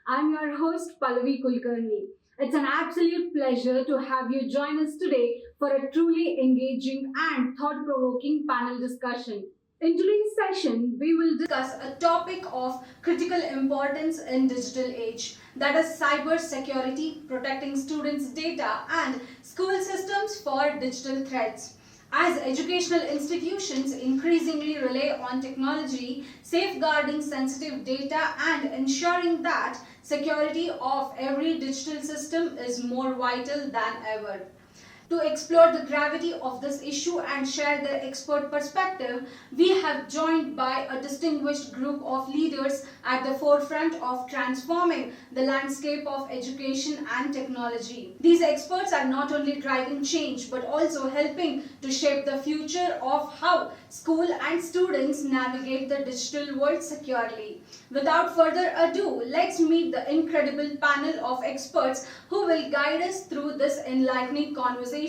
I'm your host, Pallavi Kulkarni. It's an absolute pleasure to have you join us today for a truly engaging and thought provoking panel discussion. In today's session, we will discuss a topic of critical importance in digital age, that is cyber security, protecting students' data and school systems for digital threats. As educational institutions increasingly rely on technology, safeguarding sensitive data and ensuring that security of every digital system is more vital than ever. To explore the gravity of this issue and share their expert perspective, we have joined by a distinguished group of leaders at the forefront of transforming the landscape of education and technology. These experts are not only driving change but also helping to shape the future of how school and students navigate the digital world securely. Without further ado, let's meet the incredible panel of experts who will guide us through this enlightening conversation.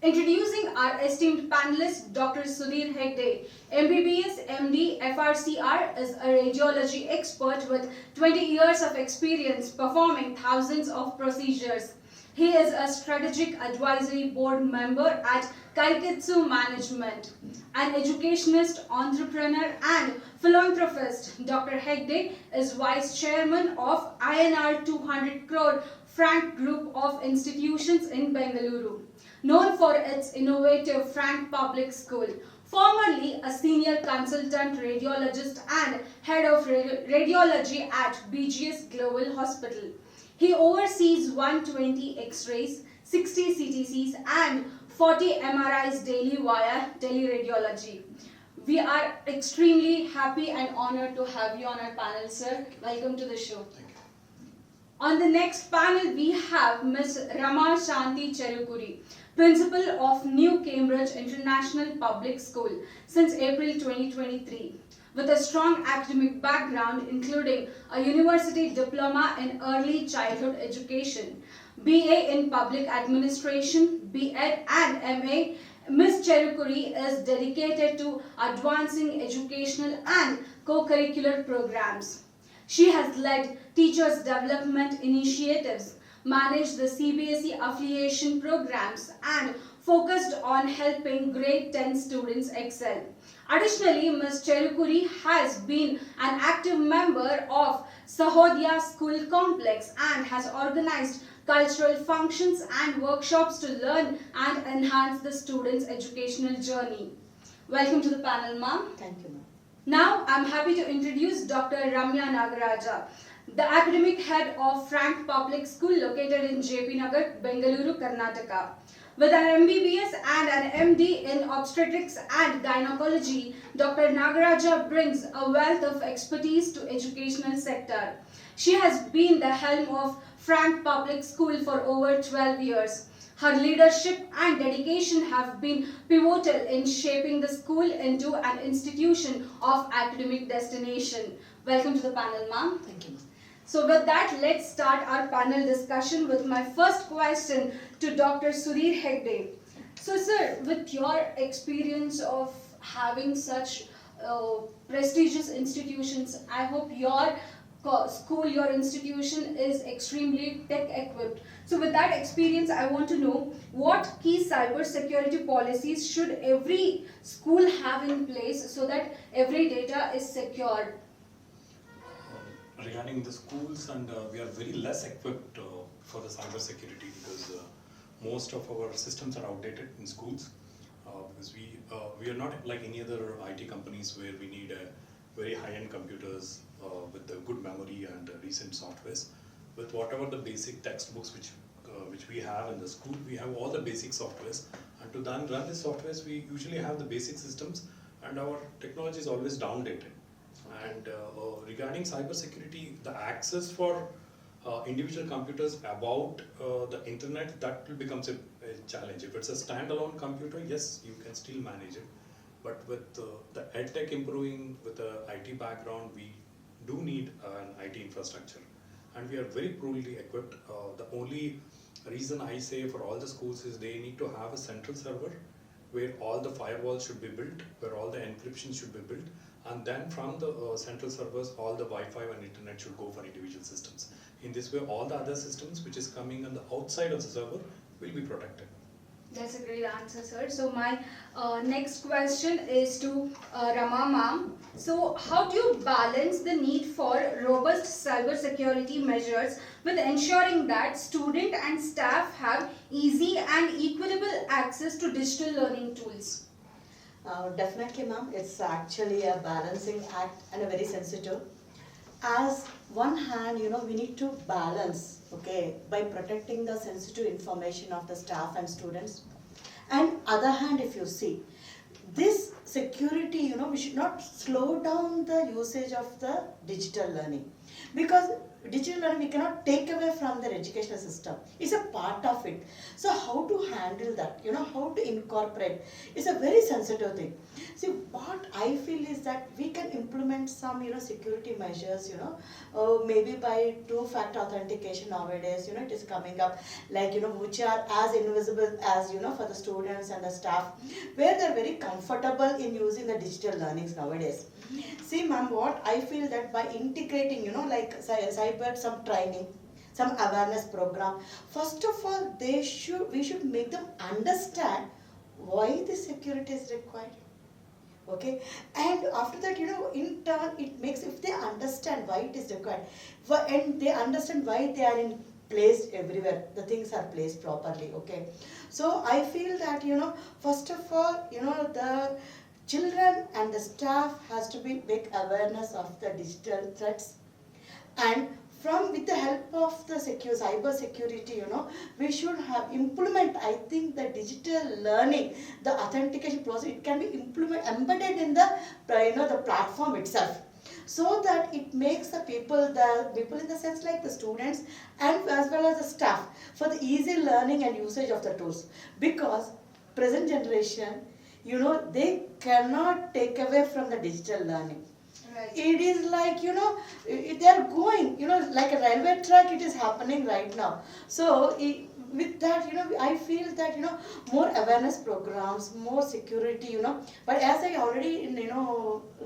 Introducing our esteemed panelist, Dr. Sudhir Hegde, MBBS, MD, FRCR, is a radiology expert with 20 years of experience performing thousands of procedures. He is a strategic advisory board member at Kaiketsu Management, an educationist, entrepreneur, and philanthropist. Dr. Hegde is vice chairman of INR 200 crore Frank Group of institutions in Bangalore, known for its innovative Frank Public School. Formerly a senior consultant radiologist and head of radiology at BGS Global Hospital. He oversees 120 X-rays, 60 CTCs and 40 MRIs daily via teleradiology. We are extremely happy and honored to have you on our panel, sir. Welcome to the show. Thank you. On the next panel, we have Ms. Rama Shanti Cherukuri, Principal of New Cambridge International Public School since April 2023. With a strong academic background including a university diploma in early childhood education, BA in public administration, BEd and MA, Ms. Cherukuri is dedicated to advancing educational and co-curricular programs. She has led teachers' development initiatives, managed the CBSE affiliation programs, and focused on helping grade 10 students excel. Additionally, Ms. Cherukuri has been an active member of Sahodya School Complex and has organized cultural functions and workshops to learn and enhance the students' educational journey. Welcome to the panel, ma'am. Thank you, ma'am. Now, I'm happy to introduce Dr. Ramya Nagaraja, the academic head of Frank Public School located in JP Nagar, Bengaluru, Karnataka. With an MBBS and an MD in obstetrics and gynecology, Dr. Nagaraja brings a wealth of expertise to educational sector. She has been the helm of Frank Public School for over 12 years. Her leadership and dedication have been pivotal in shaping the school into an institution of academic destination. Welcome to the panel, ma'am. Thank you, ma'am. So with that, let's start our panel discussion with my first question to Dr. Sudhir Hegde. So sir, with your experience of having such prestigious institutions, I hope your school, your institution is extremely tech equipped. So with that experience, I want to know what key cyber security policies should every school have in place so that every data is secured? Regarding the schools, and we are very less equipped for the cyber security because most of our systems are outdated in schools because we are not like any other IT companies where we need very high-end computers with the good memory and recent softwares. With whatever the basic textbooks which we have in the school, we have all the basic softwares, and to then run the softwares we usually have the basic systems, and our technology is always downdated. And regarding cybersecurity, the access for individual computers about the internet, that will become a challenge. If it's a standalone computer, yes, you can still manage it. But with the edtech improving, with the IT background, we do need an IT infrastructure. And we are very poorly equipped. The only reason I say for all the schools is they need to have a central server where all the firewalls should be built, where all the encryption should be built, and then from the central servers, all the Wi-Fi and internet should go for individual systems. In this way, all the other systems which is coming on the outside of the server will be protected. That's a great answer, sir. So my next question is to Rama ma'am. So how do you balance the need for robust cybersecurity measures with ensuring that student and staff have easy and equitable access to digital learning tools? Definitely, ma'am. It's actually a balancing act and a very sensitive. As one hand, we need to balance, okay, by protecting the sensitive information of the staff and students. And other hand, if you see, this security, we should not slow down the usage of the digital learning, because digital learning we cannot take away from their educational system. It's a part of it. So how to handle that, how to incorporate, it's a very sensitive thing. See, what I feel is that we can implement some, security measures, maybe by two-factor authentication nowadays, it is coming up, like, which are as invisible as, for the students and the staff, where they're very comfortable in using the digital learnings nowadays. See, ma'am, what I feel that by integrating, like cyber, some training, some awareness program, first of all, we should make them understand why the security is required. Okay, and after that, in turn, it makes, if they understand why it is required, and they understand why they are placed everywhere, the things are placed properly. Okay, so I feel that, first of all, the children and the staff has to be make awareness of the digital threats, and with the help of the cyber security, we should have implement, I think, the digital learning, the authentication process, it can be embedded in the, the platform itself, so that it makes the people in the sense like the students and as well as the staff for the easy learning and usage of the tools. Because present generation, they cannot take away from the digital learning. Right. It is like, they are going, like a railway track, it is happening right now. So with that, I feel that, more awareness programs, more security, but as I already,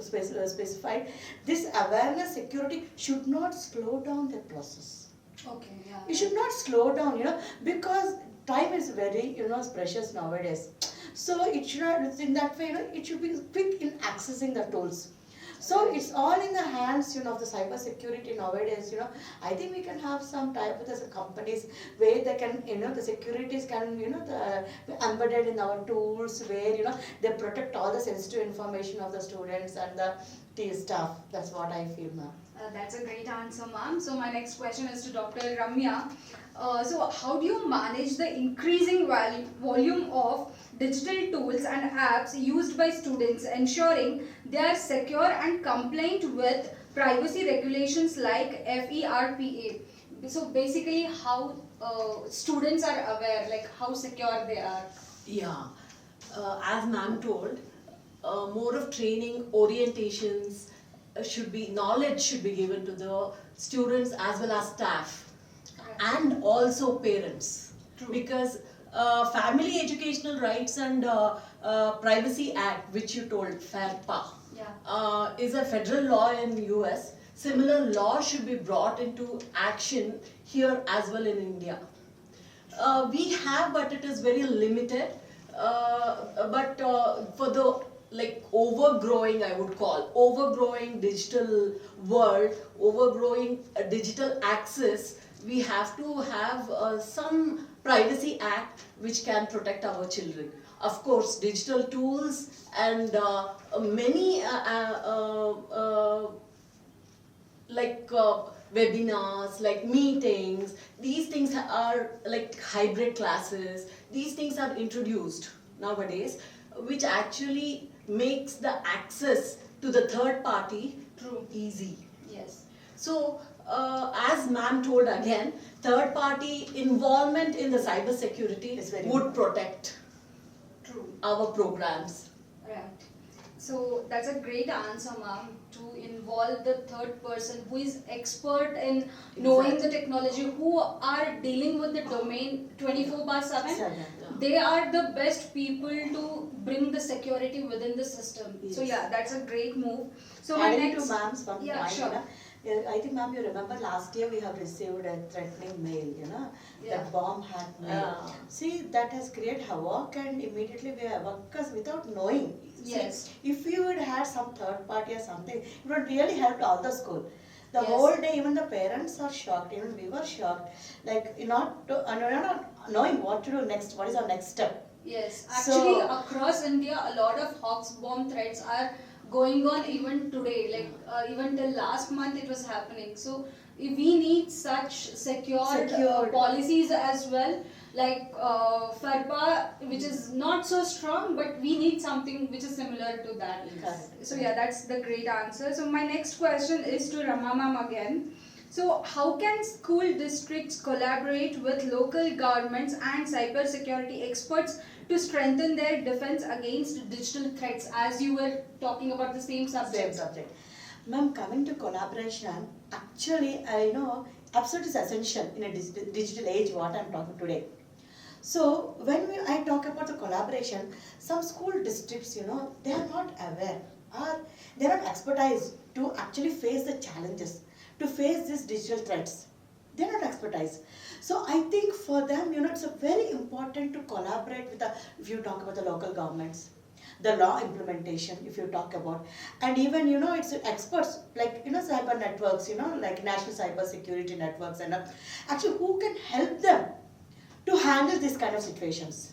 specified, this awareness security should not slow down the process. Okay, yeah. It should not slow down, because time is very, precious nowadays. So it should not, in that way, it should be quick in accessing the tools. So it's all in the hands, of the cyber security nowadays. I think we can have some type of the companies where they can, the securities can, the embedded in our tools, where, they protect all the sensitive information of the students and the staff. That's what I feel, ma'am. That's a great answer, ma'am. So my next question is to Dr. Ramya. So how do you manage the increasing volume of digital tools and apps used by students, ensuring they are secure and compliant with privacy regulations like FERPA? So basically, how students are aware, like how secure they are. Yeah, as ma'am told, more of training, orientations knowledge should be given to the students as well as staff, and also parents. True. Because Family Educational Rights and Privacy Act, which you told, FERPA, yeah, is a federal law in the US. Similar law should be brought into action here as well in India. We have, but it is very limited. But for the overgrowing, I would call, overgrowing digital world, overgrowing digital access, we have to have some privacy act which can protect our children. Of course, digital tools and many webinars, like meetings, these things are like hybrid classes, these things are introduced nowadays, which actually makes the access to the third party easy. Yes. So, as ma'am told again, third party involvement in the cyber security would protect our programs. Right. So that's a great answer, ma'am, to involve the third person who is expert in knowing the technology, who are dealing with the domain 24/7. They are the best people to bring the security within the system. Yes. So yeah, that's a great move. So adding to ma'am's one point, sure. Yeah, I think, ma'am, you remember last year we have received a threatening mail, Yeah. that bomb hat mail. See, that has created havoc, and immediately we have workers without knowing. Yes. See, if you would have some third party or something, it would really help all the school. The Yes. whole day, even the parents are shocked, even we were shocked. Like, not knowing what to do next, what is our next step. Yes, So- actually across India, a lot of hawks bomb threats are going on even today. Like even till last month, it was happening. So we need such secured Secured. policies as well. Like FERPA, which is not so strong, but we need something which is similar to that. Correct. So yeah, that's the great answer. So my next question is to Rama ma'am again. So how can school districts collaborate with local governments and cybersecurity experts to strengthen their defense against digital threats, as you were talking about the same Same subject? subject. Ma'am, coming to collaboration, actually, I know absolutely is essential in a digital age what I'm talking today. So when I talk about the collaboration, some school districts, they are not aware or they are not expertise to actually face the challenges, to face these digital threats. They are not expertise. So I think for them, it's a very important to collaborate with if you talk about the local governments, the law implementation, if you talk about, and even, it's experts like, cyber networks, like national cyber security networks, and actually who can help them to handle these kind of situations.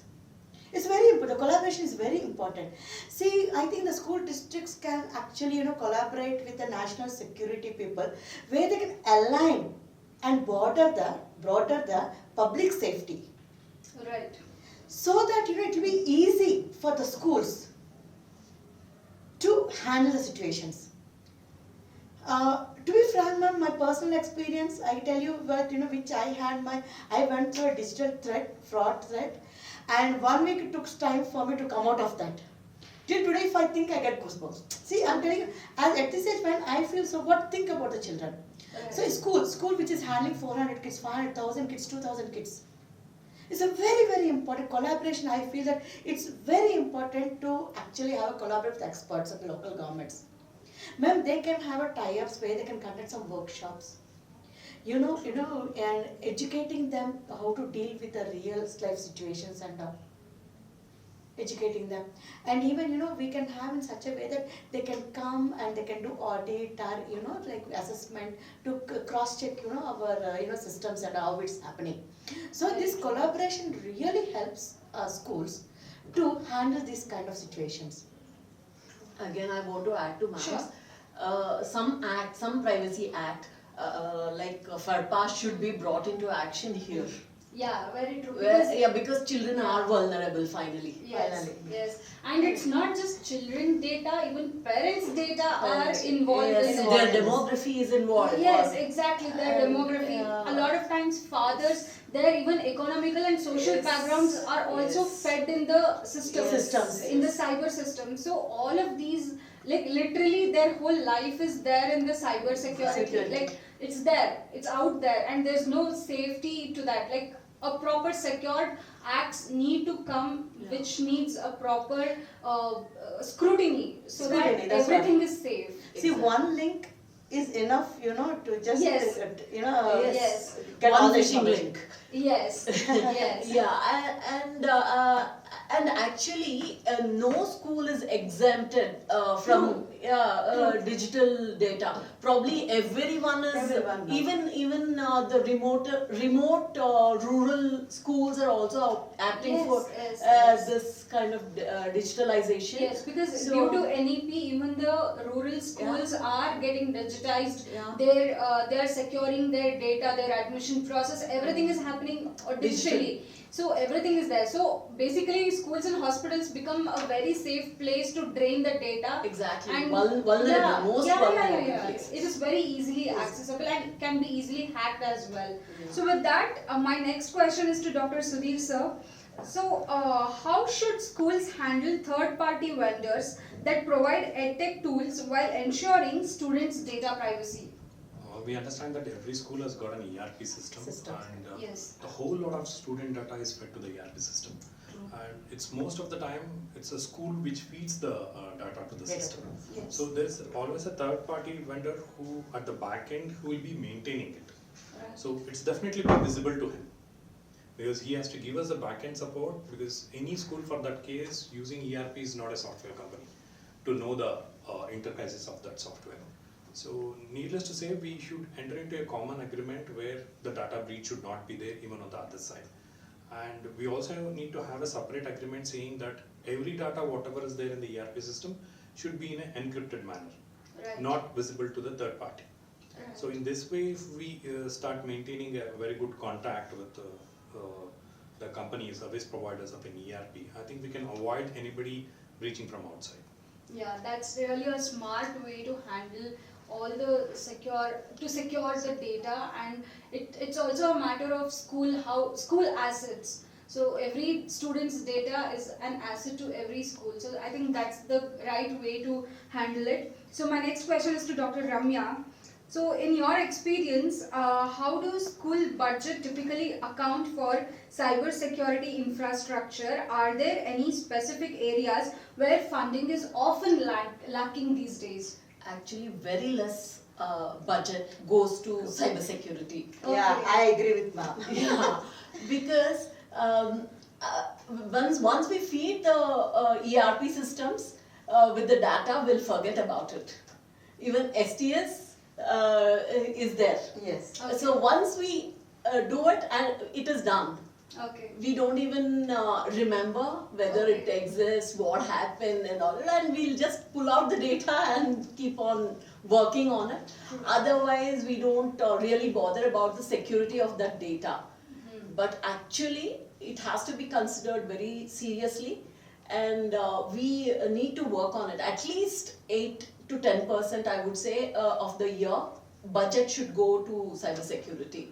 It's very important. The collaboration is very important. See, I think the school districts can actually, collaborate with the national security people, where they can align and broaden the public safety, Right. so that, it will be easy for the schools to handle the situations. To be frank, ma'am, my personal experience, I tell you what, which I went through a digital fraud threat, and 1 week it took time for me to come out of that. Till today, if I think, I get goosebumps. See, I'm telling you, at this age when I feel so, what think about the children? So school which is handling 400 kids, 500,000 kids, 2,000 kids. It's a very, very important collaboration. I feel that it's very important to actually have a collaborative with experts of the local governments. Ma'am, they can have a tie-ups where they can conduct some workshops, and educating them how to deal with the real life situations, and educating them. And even, we can have in such a way that they can come and they can do audit or, like assessment to cross-check, our, systems and how it's happening. So this collaboration really helps schools to handle these kind of situations. Again, I want to add to ma'am. Sure. Some privacy act, like FERPA should be brought into action here. Yeah, very true. Because children are vulnerable finally. Yes, Finally. yes. And it's not just children data, even parents' data are involved Yes, in their it. demography is involved. Yes, exactly, their And, demography. yeah. A lot of times fathers, their even economical and social Yes, backgrounds are also yes. fed in the system, Systems. in the cyber system. So all of these, like literally their whole life is there in the cyber security. Security. Like it's there, it's out there, and there's no safety to that. Like a proper secured acts need to come, which needs a proper scrutiny, so Scrutiny, that that's everything right. is safe. See, one link is enough, to just, Yes. Yes. get One all the phishing information. link. Yes, yes. Yeah, and actually, no school is exempted from digital data. Probably everyone is. Everyone, no. Even the remote rural schools are also acting Yes, for yes, yes. this kind of digitalization. Yes, because So- due to NEP, even the rural schools are getting digitized. Yeah. They are securing their data, their admission process. Everything is happening digitally. So everything is there. So basically, schools and hospitals become a very safe place to drain the data. Exactly. And Vulnerable, yeah, most yeah, vulnerable yeah, yeah. place. It is very easily accessible and can be easily hacked as well. So with that, my next question is to Dr. Sudhir sir. So how should schools handle third-party vendors that provide edtech tools while ensuring students' data privacy? We understand that every school has got an ERP system, System. and Yes. a whole lot of student data is fed to the ERP system. And it's most of the time it's a school which feeds the data to the system. Yes. So there is always a third party vendor who at the back end who will be maintaining it. So it's definitely be visible to him because he has to give us the back end support, because any school for that case using ERP is not a software company to know the interfaces of that software. So needless to say, we should enter into a common agreement where the data breach should not be there even on the other side. And we also need to have a separate agreement saying that every data, whatever is there in the ERP system, should be in an encrypted manner, not visible to the third party. So in this way, if we start maintaining a very good contact with the company service providers of an ERP, I think we can avoid anybody breaching from outside. Yeah, that's really a smart way to handle all the secure the data, and it's also a matter of school assets. So every student's data is an asset to every school. So I think that's the right way to handle it. So my next question is to Dr. Ramya. So in your experience, how do school budget typically account for cybersecurity infrastructure? Are there any specific areas where funding is often lacking these days? Actually, very less budget goes to cybersecurity. Yeah, Okay. I agree with ma'am. Yeah, because once we feed the ERP systems with the data, we'll forget about it. Even STS is there. Yes. Okay. So once we do it and it is done, Okay. we don't even remember whether it Okay. exists, what happened and all, and we'll just pull out the data and keep on working on it. Otherwise, we don't really bother about the security of that data. But actually, it has to be considered very seriously, and we need to work on it. At least 8 to 10%, I would say, of the year budget should go to cybersecurity.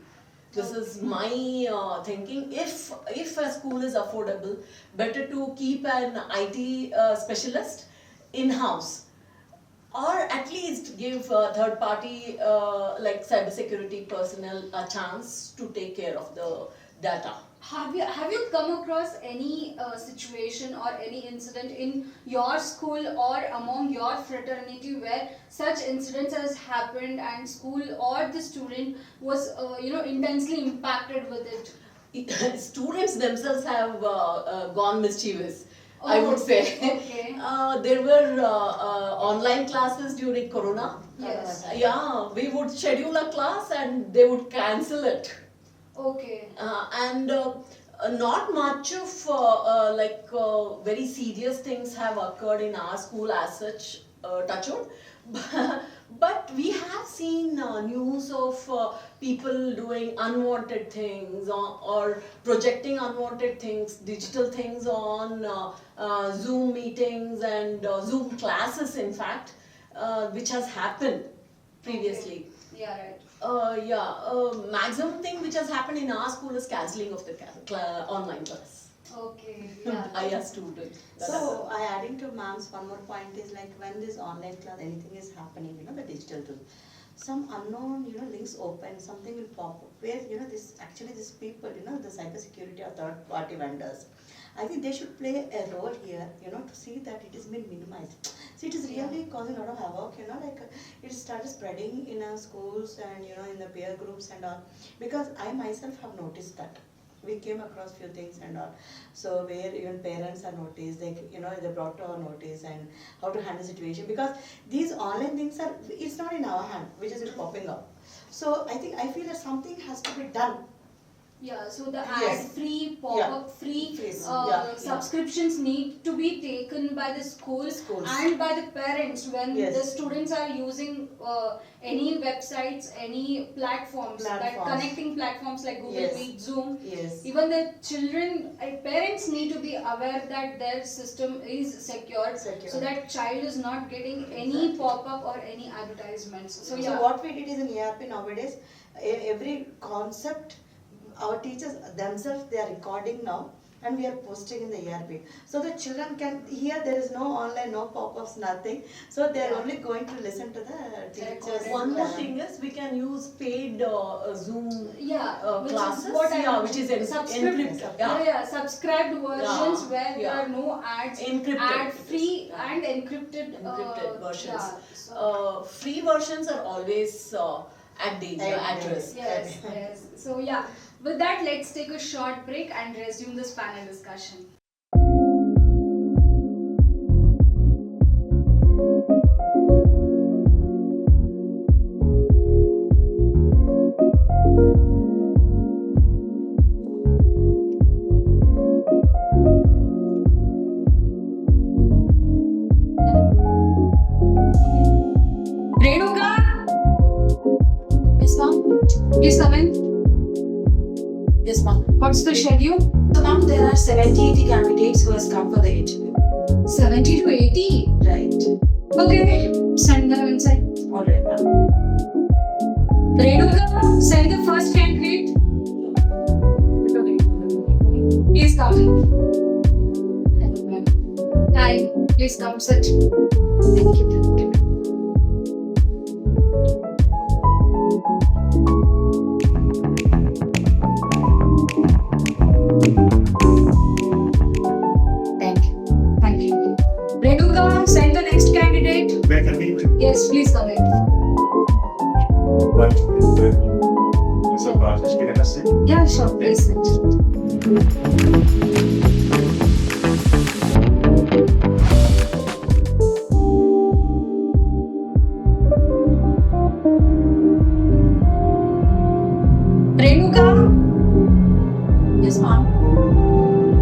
This is my thinking. If a school is affordable, better to keep an IT specialist in-house, or at least give third party like cybersecurity personnel a chance to take care of the data. Have you come across any situation or any incident in your school or among your fraternity where such incidents has happened and school or the student was intensely impacted with it? Students themselves have gone mischievous, I Oh, would say. okay. There were online classes during Corona. Yes. Yeah, we would schedule a class and they would cancel it. Okay. And not much of very serious things have occurred in our school as such, touch wood. But we have seen news of people doing unwanted things, or projecting unwanted things, digital things on Zoom meetings and Zoom classes, in fact, which has happened previously. Yeah, right. Maximum thing which has happened in our school is cancelling of the online class Okay. Yeah. by a student. So, adding to ma'am's one more point is like when this online class, anything is happening, the digital tool, some unknown, links open, something will pop up where, these people, the cybersecurity or third party vendors, I think they should play a role here, to see that it is been minimized. See, it is really causing a lot of havoc, it started spreading in our schools and, in the peer groups and all, because I myself have noticed that. We came across few things and all. So where even parents are noticed, they brought to our notice and how to handle the situation, because these online things it's not in our hand, which is popping up. So I feel that something has to be done. Yeah, so the Yes. ad-free, pop-up free subscriptions need to be taken by the schools and by the parents when Yes. the students are using any websites, any platforms, like connecting platforms like Google Yes. Meet, Zoom. Yes. Even the children, parents need to be aware that their system is secured, so that child is not getting any pop-up or any advertisements. So yeah. So what we did is in ERP nowadays, every concept, our teachers themselves, they are recording now. and we are posting in the ERP. So the children can, here there is no online, no pop-ups, nothing. So they are only going to listen to the teachers. One more thing is we can use paid Zoom which is classes, what I which is encrypted. Subscribed versions Yeah, where there yeah. are no ads, Encrypted. ad-free and encrypted, versions. so- Free versions are always at danger, at risk. Yes, yes. So yeah, with that, let's take a short break and resume this panel discussion. Renuka? Yes, ma'am. Please come in. Yes, ma'am. What's the schedule? So, ma'am, there are 70-80 candidates who has come for the interview. 70 to 80. Right. Okay, send them inside. All right, ma'am. Renuka, send the first candidate. Please come in. Hello, ma'am. Hi, please come sit. Thank you. Thank you. Thank you. Renuka, send the next candidate. Where can we? Yes, please come in. But is a process can I say? Yeah, sure, please sit. Renuka, Yes, ma'am.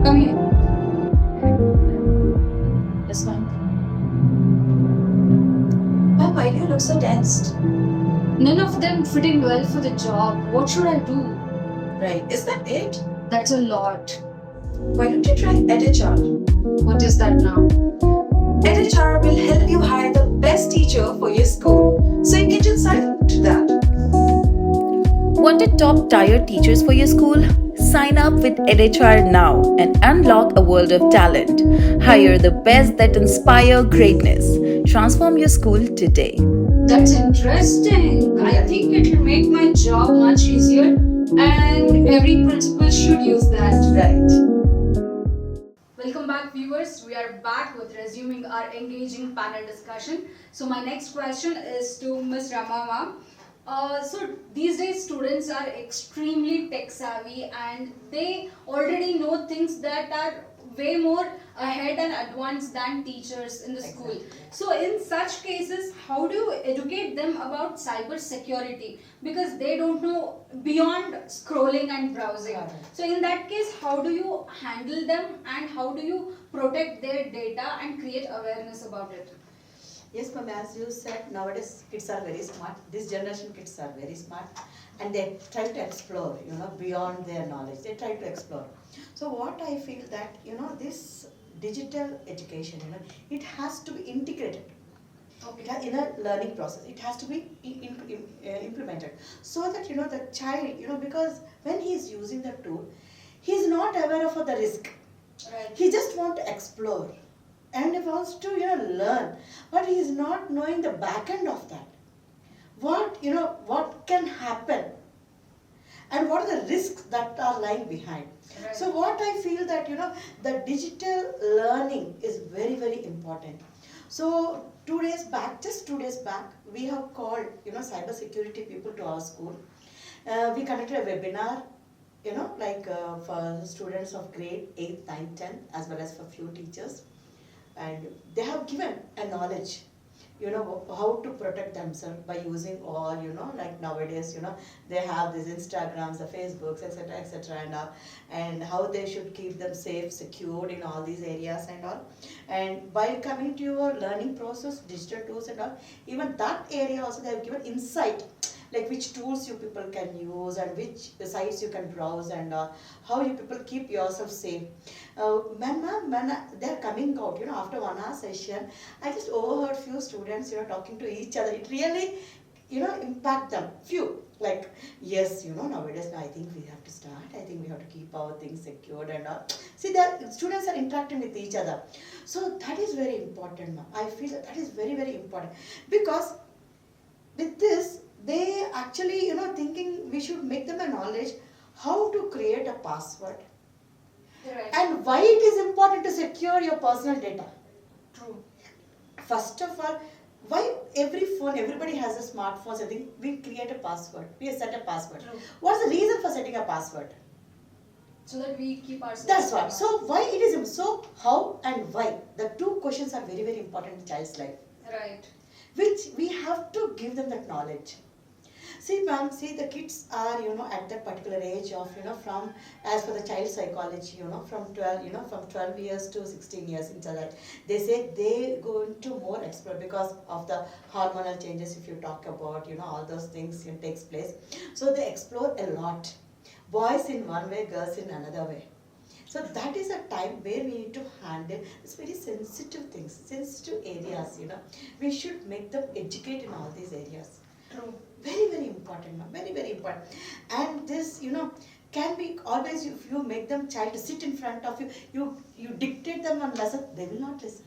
come here. Yes, ma'am. Ma'am, why do you look so tensed? None of them fitting well for the job. What should I do? Right. Is that it? That's a lot. Why don't you try EdHR? What is that now? EdHR will help you hire the best teacher for your school. So you can just sign up to that. Wanted top tier teachers for your school? Sign up with EdHR now and unlock a world of talent. Hire the best that inspire greatness. Transform your school today. That's interesting. I think it will make my job much easier, and every principal should use that. Right. Welcome back, viewers. We are back with resuming our engaging panel discussion. So my next question is to Ms. Rama ma'am. So these days students are extremely tech savvy and they already know things that are way more ahead and advanced than teachers in the school. So in such cases, how do you educate them about cyber security? Because they don't know beyond scrolling and browsing. So in that case, how do you handle them and how do you protect their data and create awareness about it? Yes, ma'am, as you said, nowadays kids are very smart. This generation kids are very smart and they try to explore, beyond their knowledge. They try to explore. So what I feel that, this digital education, it has to be integrated. Okay. In a learning process, it has to be implemented. So that, the child, because when he is using the tool, he is not aware of the risk. Right. He just wants to explore. And he wants to learn, but he is not knowing the back end of that. What can happen and what are the risks that are lying behind. Right. So what I feel that the digital learning is very, very important. So 2 days back, just 2 days back, we have called cybersecurity people to our school. We conducted a webinar for students of grade 8, 9, 10 as well as for few teachers. And they have given a knowledge, how to protect themselves by using all, like nowadays, they have these Instagrams, the Facebooks, etc., and how they should keep them safe, secured in all these areas and all. And by coming to your learning process, digital tools and all, even that area also they have given insight, like which tools you people can use and which sites you can browse and how you people keep yourself safe. When they are coming out, after 1 hour session, I just overheard few students, talking to each other. It really, impact them. Few, Like, yes, nowadays I think we have to start. I think we have to keep our things secured and all. See, that students are interacting with each other. So that is very important, ma'am. I feel that is very, very important. Because with this, they actually, thinking we should make them a knowledge how to create a password. Right. And why it is important to secure your personal data. True. First of all, why every phone, everybody has a smartphone, I think we create a password. We set a password. True. What's the reason for setting a password? So that we keep ourselves. That's what. So why it is, so how and why? The two questions are very, very important in child's life. Right. Which we have to give them that knowledge. See, ma'am, the kids are, at that particular age of, from, as for the child psychology, from 12 years to 16 years into that. They say they going to more explore because of the hormonal changes, if you talk about, all those things takes place. So they explore a lot. Boys in one way, girls in another way. So that is a time where we need to handle this very sensitive things, sensitive areas, We should make them educate in all these areas. True. Very, very important, ma'am. Very, very important. And this, can be always, if you make them child to sit in front of you, you dictate them one lesson, they will not listen.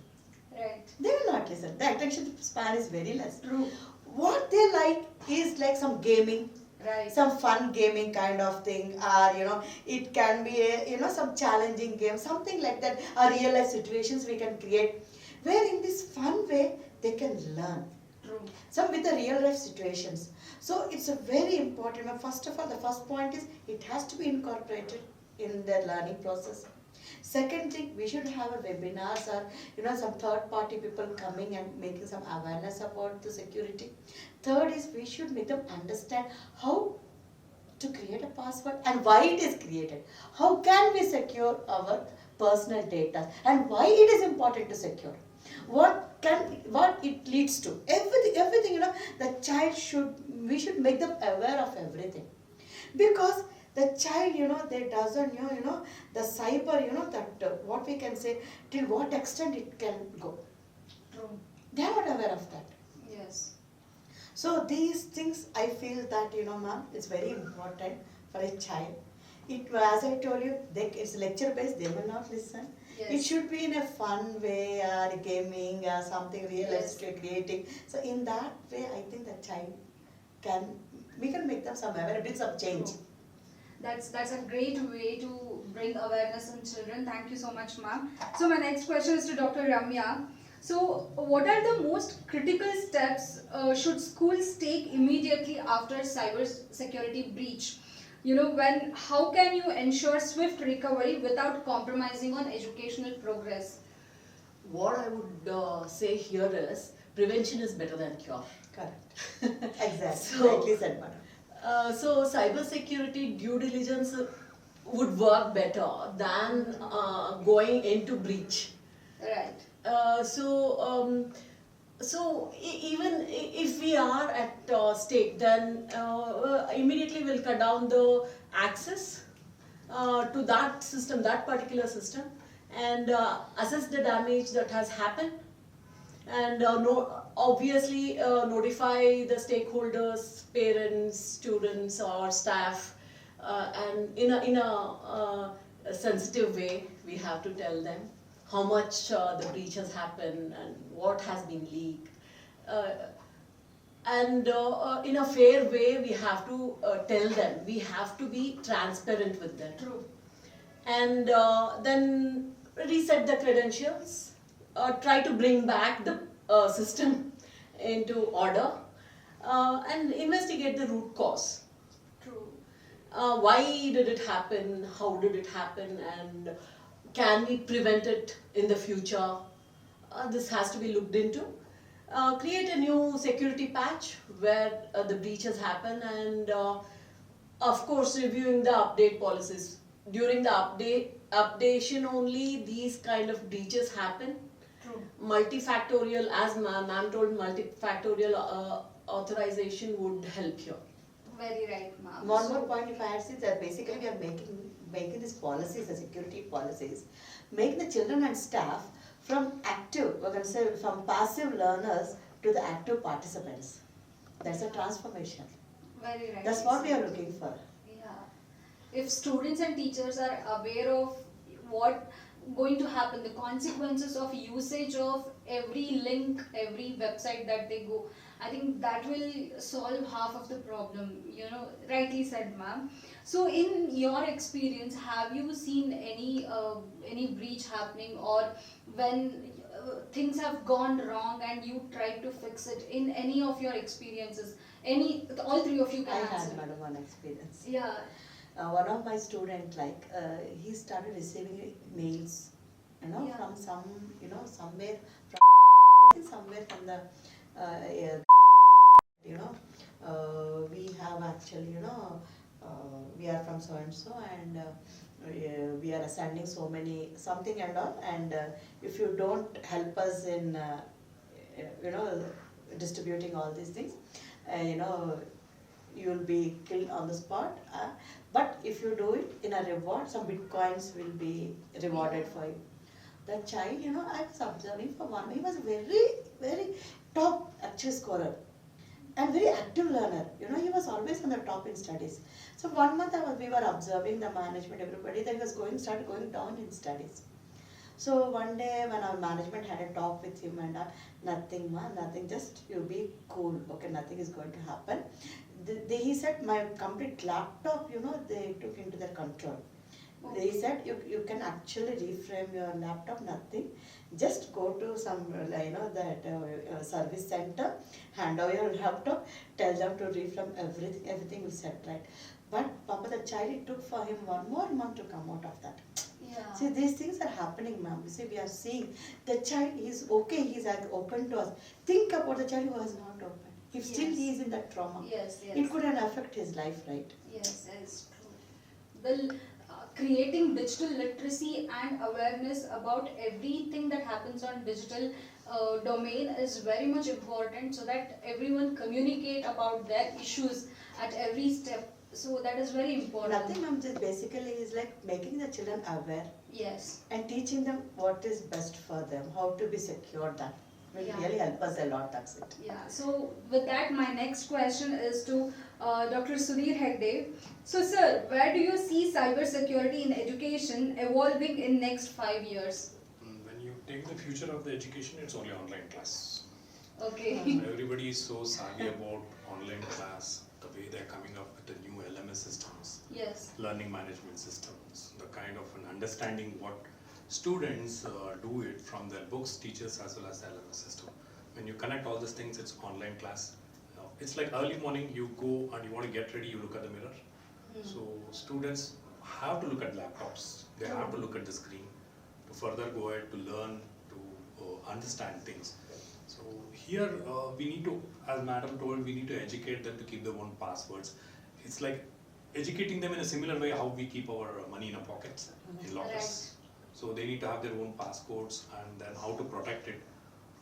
Right. They will not listen. The attention span is very less. True. What they like is like some gaming, Right. some fun gaming kind of thing, or it can be a some challenging game, something like that, or real life situations we can create, where in this fun way they can learn. True. Some with the real life situations. So it's a very important. First of all, the first point is it has to be incorporated in their learning process. Second thing, we should have a webinars or some third party people coming and making some awareness about the security. Third is we should make them understand how to create a password and why it is created. How can we secure our personal data and why it is important to secure. What it leads to. Everything, the child we should make them aware of everything. Because the child, they doesn't know, the cyber, that what we can say, till what extent it can go. True. They are not aware of that. Yes. So these things, I feel that, ma'am, it's very important for a child. As I told you, it's lecture based, they will not listen. Yes. It should be in a fun way, or gaming, or something realistic, creating. So in that way, I think the child we can make them some aware, a bit of change. True. That's a great way to bring awareness in children. Thank you so much, ma'am. So my next question is to Dr. Ramya. So what are the most critical steps should schools take immediately after cybersecurity breach? How can you ensure swift recovery without compromising on educational progress? What I would say here is prevention is better than cure. Correct. Exactly. So- Rightly said, madam. So cybersecurity due diligence would work better than going into breach. Right. Even if we are at stake, then immediately we'll cut down the access to that system, that particular system, and assess the damage that has happened, and obviously notify the stakeholders, parents, students, or staff, and in a sensitive way, we have to tell them how much the breach has happened and what has been leaked. And in a fair way, we have to tell them, we have to be transparent with them. True. And then reset the credentials, try to bring back the system into order, and investigate the root cause. True. Why did it happen, how did it happen, and can we prevent it in the future? This has to be looked into. Create a new security patch where the breaches happen, and of course reviewing the update policies. During the updation only these kind of breaches happen. True. Multifactorial, as ma'am told, multifactorial authorization would help here. Very right, ma'am. One more point if I add is that basically we are making these policies, the security policies, make the children and staff from active, we can say from passive learners to the active participants. That's a transformation. Very right. That's what we are looking for. Yeah. If students and teachers are aware of what going to happen, the consequences of usage of every link, every website that they go, I think that will solve half of the problem. Rightly said, ma'am. So, in your experience, have you seen any breach happening, or when things have gone wrong and you tried to fix it in any of your experiences? All three of you I can had, answer. madam, one experience. Yeah. One of my student, he started receiving mails, Yeah. from somewhere from, I think somewhere from the, we have actually, we are from so and so, and we are sending so many something and all, and if you don't help us in, distributing all these things, you will be killed on the spot. But if you do it in a reward, some bitcoins will be rewarded for you. The child, I was observing for one, he was very, very top actual scorer and very active learner. He was always on the top in studies. So 1 month we were observing the management, everybody, that he was started going down in studies. So one day when our management had a talk with him, and nothing, ma, nothing, just you be cool, okay, nothing is going to happen. He said, my complete laptop, they took into their control. They said, you can actually reframe your laptop, nothing. Just go to some, service center, hand over your laptop, tell them to reframe everything, everything will set right. But Papa, the child, it took for him 1 more month to come out of that. Yeah. See, these things are happening, ma'am. See, we are seeing the child is okay, he's open to us. Think about the child who was not open. If still Yes. he is in that trauma, Yes, yes. it could affect his life, right? Yes, that is true. Well, creating digital literacy and awareness about everything that happens on digital domain is very much important, so that everyone communicate about their issues at every step. So that is very important. Nothing, ma'am, just basically is like making the children aware Yes. and teaching them what is best for them, how to be secure. That will Yeah. really help us a lot, that's it. Yeah, so with that, my next question is to Dr. Sudhir Hegde. So, sir, where do you see cybersecurity in education evolving in next 5 years? When you take the future of the education, it's only online class. Okay. Everybody is so savvy about online class, the way they're coming up with the new LMS systems, Yes. learning management systems, the kind of an understanding what students do it from their books, teachers, as well as the LMS system. When you connect all these things, it's online class. It's like early morning, you go and you want to get ready, you look at the mirror. So students have to look at laptops, they have to look at the screen to further go ahead to learn, to understand things. So here we need to, as madam told, we need to educate them to keep their own passwords. It's like educating them in a similar way how we keep our money in our pockets, in lockers. Right. So they need to have their own passcodes, and then how to protect it.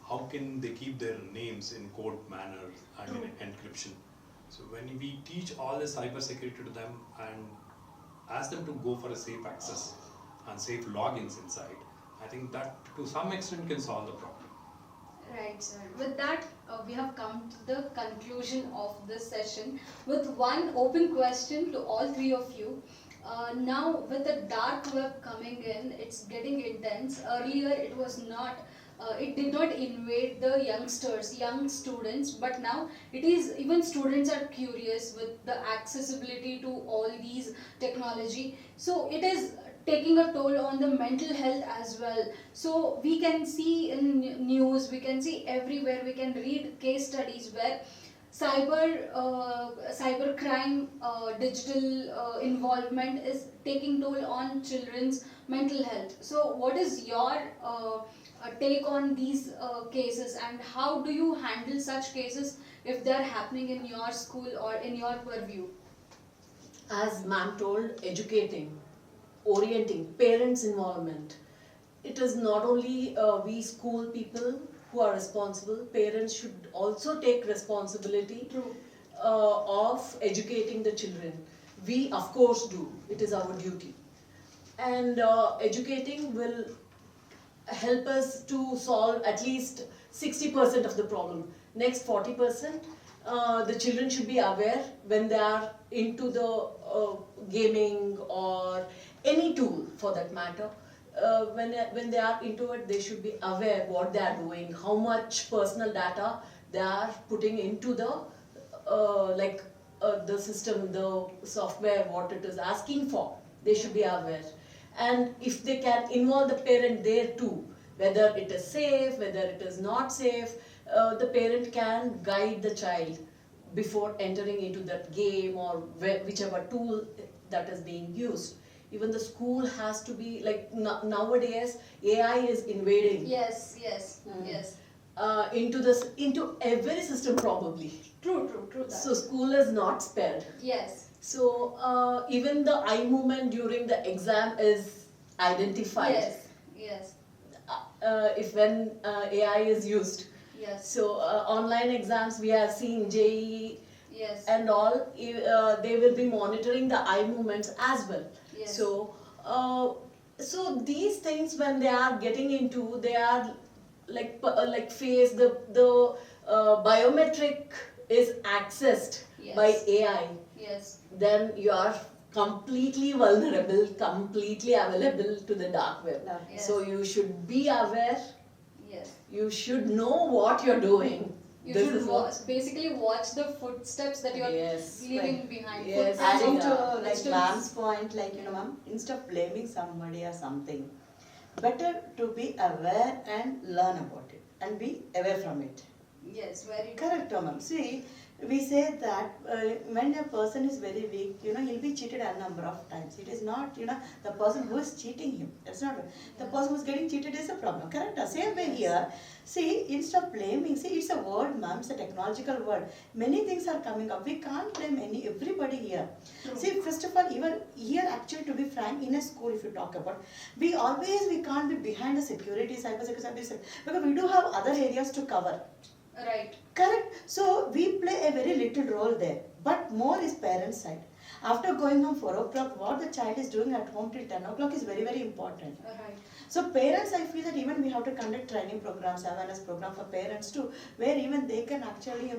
How can they keep their names in code manner and in encryption? So when we teach all the cyber security to them and ask them to go for a safe access and safe logins inside, I think that to some extent can solve the problem. Right, sir. With that, we have come to the conclusion of this session with one open question to all three of you. Now, with the dark web coming in, it's getting intense. Earlier, it was not. It did not invade the youngsters, young students, but now it is, even students are curious with the accessibility to all these technology. So it is taking a toll on the mental health as well. So we can see in news, we can see everywhere, we can read case studies where cyber crime, digital involvement is taking toll on children's mental health. So what is your take on these cases, and how do you handle such cases if they are happening in your school or in your purview? As ma'am told, educating, orienting, parents' involvement. It is not only we school people who are responsible, parents should also take responsibility of educating the children. We of course do, it is our duty. And educating will help us to solve at least 60% of the problem. Next 40% the children should be aware when they are into the gaming or any tool for that matter. When they are into it, they should be aware what they are doing, how much personal data they are putting into the system, the software, what it is asking for. They should be aware, and if they can involve the parent there too, whether it is safe, whether it is not safe, the parent can guide the child before entering into that game or whichever tool that is being used. Even the school has to be like nowadays AI is invading Yes, yes, yes. into every system probably. True that. So school is not spared. Yes, So even the eye movement during the exam is identified. yes, If when AI is used. yes, So online exams we have seen JEE yes, and all, they will be monitoring the eye movements as well. yes. So these things when they are getting into, they are like face the biometric is accessed Yes. by AI, yes, then you are completely vulnerable, completely available to the dark web. Yes. So you should be aware, yes. you should know what you're doing. You This should is what- basically watch the footsteps that you're Yes. leaving Right. behind. Yes. Footprints Adding of to the like students. ma'am's point, like ma'am, instead of blaming somebody or something, better to be aware and learn about it and be away from it. Yes, very Correct, ma'am. See, we say that when a person is very weak, he'll be cheated a number of times. It is not, the person who is cheating him. That's not the person who is getting cheated is a problem. Correct? Same way here. See, instead of blaming, see, it's a word, ma'am. It's a technological word. Many things are coming up. We can't blame everybody here. See, first of all, even here, actually, to be frank, in a school, if you talk about, we can't be behind the security, cybersecurity, because we do have other areas to cover. right. Correct. So we play a very little role there, but more is parents' side. After going home 4 o'clock, what the child is doing at home till 10 o'clock is very, very important. Right. So parents, I feel that even we have to conduct training programs, awareness program for parents too, where even they can actually,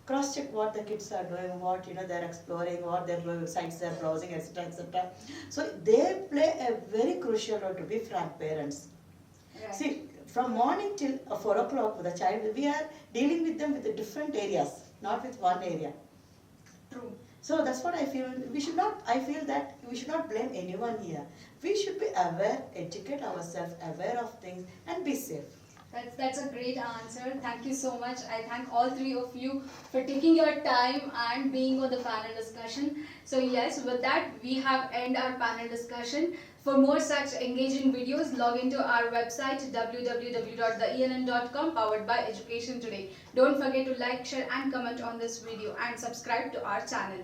cross-check what the kids are doing, what, they're exploring, what their sites they're browsing, etc., etc. So they play a very crucial role, to be frank, parents. Right. See, from morning till 4 o'clock with the child, we are dealing with them with the different areas, not with one area. True. So that's what I feel. I feel that we should not blame anyone here. We should be aware, educate ourselves, aware of things, and be safe. That's a great answer. Thank you so much. I thank all three of you for taking your time and being on the panel discussion. So yes, with that we have end our panel discussion. For more such engaging videos, log into our website www.theenn.com powered by Education Today. Don't forget to like, share and comment on this video and subscribe to our channel.